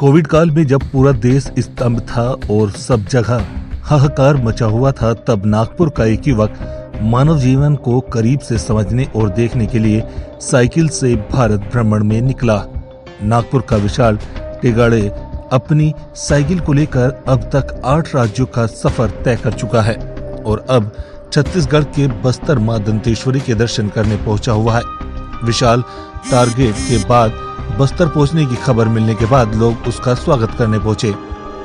Covid काल में जब पूरा देश स्तब्ध था और सब जगह हाहाकार मचा हुआ था, तब नागपुर का एक युवक मानव जीवन को करीब से समझने और देखने के लिए साइकिल से भारत भ्रमण में निकला। नागपुर का विशाल टेगाड़े अपनी साइकिल को लेकर अब तक 8 राज्यों का सफर तय कर चुका है और अब छत्तीसगढ़ के बस्तर मां दंतेश्वरी के दर्शन करने पहुंचा हुआ है। विशाल टारगेट के बाद बस्तर पहुंचने की खबर मिलने के बाद लोग उसका स्वागत करने पहुंचे।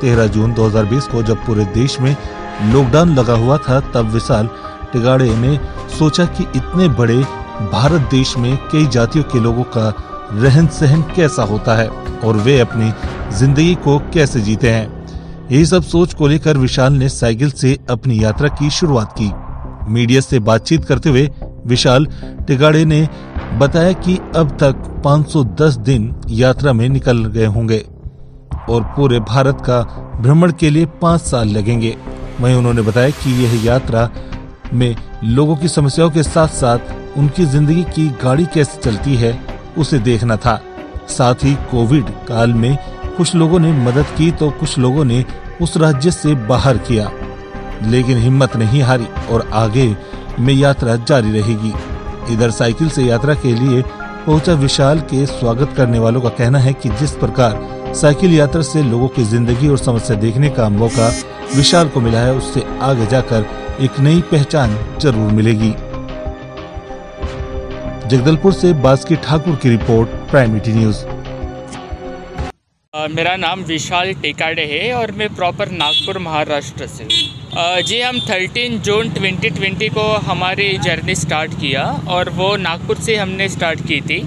13 जून 2020 को जब पूरे देश में लॉकडाउन लगा हुआ था, तब विशाल टेगाड़े ने सोचा कि इतने बड़े भारत देश में कई जातियों के लोगों का रहन सहन कैसा होता है और वे अपनी जिंदगी को कैसे जीते हैं। यही सब सोच को लेकर विशाल ने साइकिल से अपनी यात्रा की शुरुआत की। मीडिया से बातचीत करते हुए विशाल टेगाड़े ने बताया कि अब तक 510 दिन यात्रा में निकल गए होंगे और पूरे भारत का भ्रमण के लिए 5 साल लगेंगे। वहीं उन्होंने बताया कि यह यात्रा में लोगों की समस्याओं के साथ साथ उनकी जिंदगी की गाड़ी कैसे चलती है उसे देखना था। साथ ही कोविड काल में कुछ लोगों ने मदद की तो कुछ लोगों ने उस राज्य से बाहर किया, लेकिन हिम्मत नहीं हारी और आगे में यात्रा जारी रहेगी। इधर साइकिल से यात्रा के लिए पहुंचा विशाल के स्वागत करने वालों का कहना है कि जिस प्रकार साइकिल यात्रा से लोगों की जिंदगी और समस्या देखने का मौका विशाल को मिला है, उससे आगे जाकर एक नई पहचान जरूर मिलेगी। जगदलपुर से बास्की ठाकुर की रिपोर्ट, प्राइम मीडिया न्यूज। मेरा नाम विशाल टेगाड़े है और मैं प्रॉपर नागपुर महाराष्ट्र से जी। हम 13 जून 2020 को हमारी जर्नी स्टार्ट किया और वो नागपुर से हमने स्टार्ट की थी।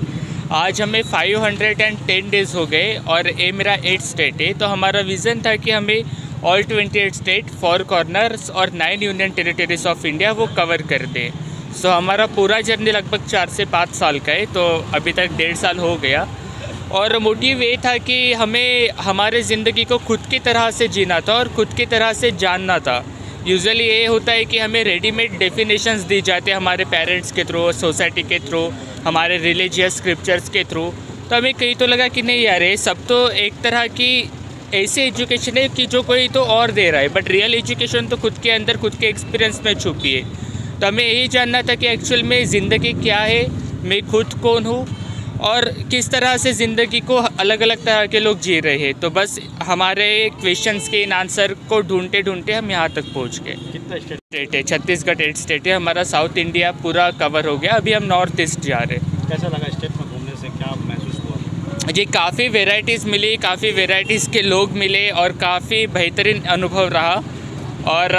आज हमें 510 डेज़ हो गए और ये मेरा 8 स्टेट है। तो हमारा विज़न था कि हमें ऑल 28 स्टेट, 4 कॉर्नर्स और 9 यूनियन टेरिटरीज ऑफ इंडिया वो कवर कर दें। सो हमारा पूरा जर्नी लगभग 4 से 5 साल का है, तो अभी तक 1.5 साल हो गया। और मोटिव ये था कि हमें हमारे ज़िंदगी को खुद की तरह से जीना था और खुद की तरह से जानना था। यूजुअली ये होता है कि हमें रेडीमेड डेफिनेशंस दी जाती है हमारे पेरेंट्स के थ्रू, सोसाइटी के थ्रू, हमारे रिलीजियस स्क्रिप्चर्स के थ्रू। तो हमें कहीं तो लगा कि नहीं यार, ये सब तो एक तरह की ऐसी एजुकेशन है कि जो कोई तो और दे रहा है, बट रियल एजुकेशन तो खुद के अंदर, खुद के एक्सपीरियंस में छुपी है। तो हमें यही जानना था कि एक्चुअल में ज़िंदगी क्या है, मैं खुद कौन हूँ और किस तरह से ज़िंदगी को अलग अलग तरह के लोग जी रहे हैं। तो बस हमारे क्वेश्चंस के इन आंसर को ढूंढते ढूंढते हम यहाँ तक पहुँच गए। कितना स्टेट है? छत्तीसगढ़ 8 स्टेट है। हमारा साउथ इंडिया पूरा कवर हो गया, अभी हम नॉर्थ ईस्ट जा रहे हैं। कैसा लगा स्टेट में घूमने से, क्या महसूस हुआ? जी, काफ़ी वेराइटीज़ मिली, काफ़ी वेराइटीज़ के लोग मिले और काफ़ी बेहतरीन अनुभव रहा। और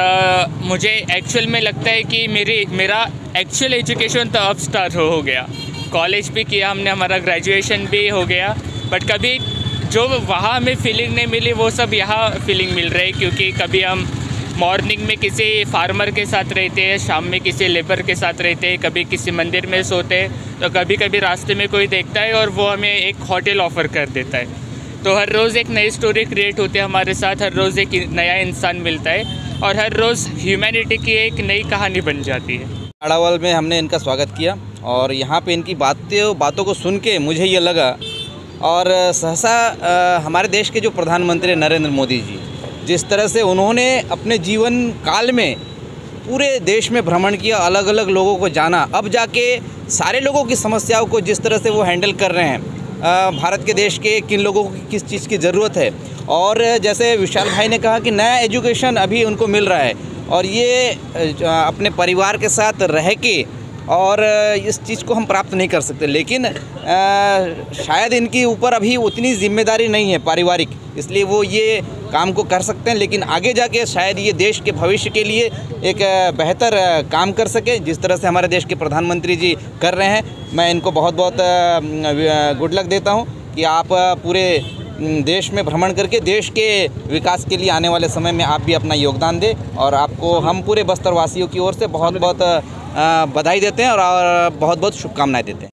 मुझे एक्चुअल में लगता है कि मेरा एक्चुअल एजुकेशन तो अब स्टार्ट हो गया। कॉलेज भी किया हमने, हमारा ग्रेजुएशन भी हो गया, बट कभी जो वहाँ हमें फीलिंग नहीं मिली वो सब यहाँ फीलिंग मिल रही है। क्योंकि कभी हम मॉर्निंग में किसी फार्मर के साथ रहते हैं, शाम में किसी लेबर के साथ रहते हैं, कभी किसी मंदिर में सोते हैं, तो कभी कभी रास्ते में कोई देखता है और वो हमें एक होटल ऑफ़र कर देता है। तो हर रोज़ एक नई स्टोरी क्रिएट होती है हमारे साथ, हर रोज़ एक नया इंसान मिलता है और हर रोज़ ह्यूमैनिटी की एक नई कहानी बन जाती है। अड़ावल में हमने इनका स्वागत किया और यहाँ पे इनकी बातों को सुन के मुझे ये लगा, और सहसा हमारे देश के जो प्रधानमंत्री नरेंद्र मोदी जी, जिस तरह से उन्होंने अपने जीवन काल में पूरे देश में भ्रमण किया, अलग अलग लोगों को जाना, अब जाके सारे लोगों की समस्याओं को जिस तरह से वो हैंडल कर रहे हैं, भारत के देश के किन लोगों को किस चीज़ की ज़रूरत है। और जैसे विशाल भाई ने कहा कि नया एजुकेशन अभी उनको मिल रहा है और ये अपने परिवार के साथ रह के, और इस चीज़ को हम प्राप्त नहीं कर सकते, लेकिन शायद इनके ऊपर अभी उतनी जिम्मेदारी नहीं है पारिवारिक, इसलिए वो ये काम को कर सकते हैं। लेकिन आगे जाके शायद ये देश के भविष्य के लिए एक बेहतर काम कर सके, जिस तरह से हमारे देश के प्रधानमंत्री जी कर रहे हैं। मैं इनको बहुत बहुत गुड लक देता हूँ कि आप पूरे देश में भ्रमण करके देश के विकास के लिए आने वाले समय में आप भी अपना योगदान दें, और आपको हम पूरे बस्तर वासियों की ओर से बहुत बहुत बधाई देते हैं और बहुत बहुत शुभकामनाएं देते हैं।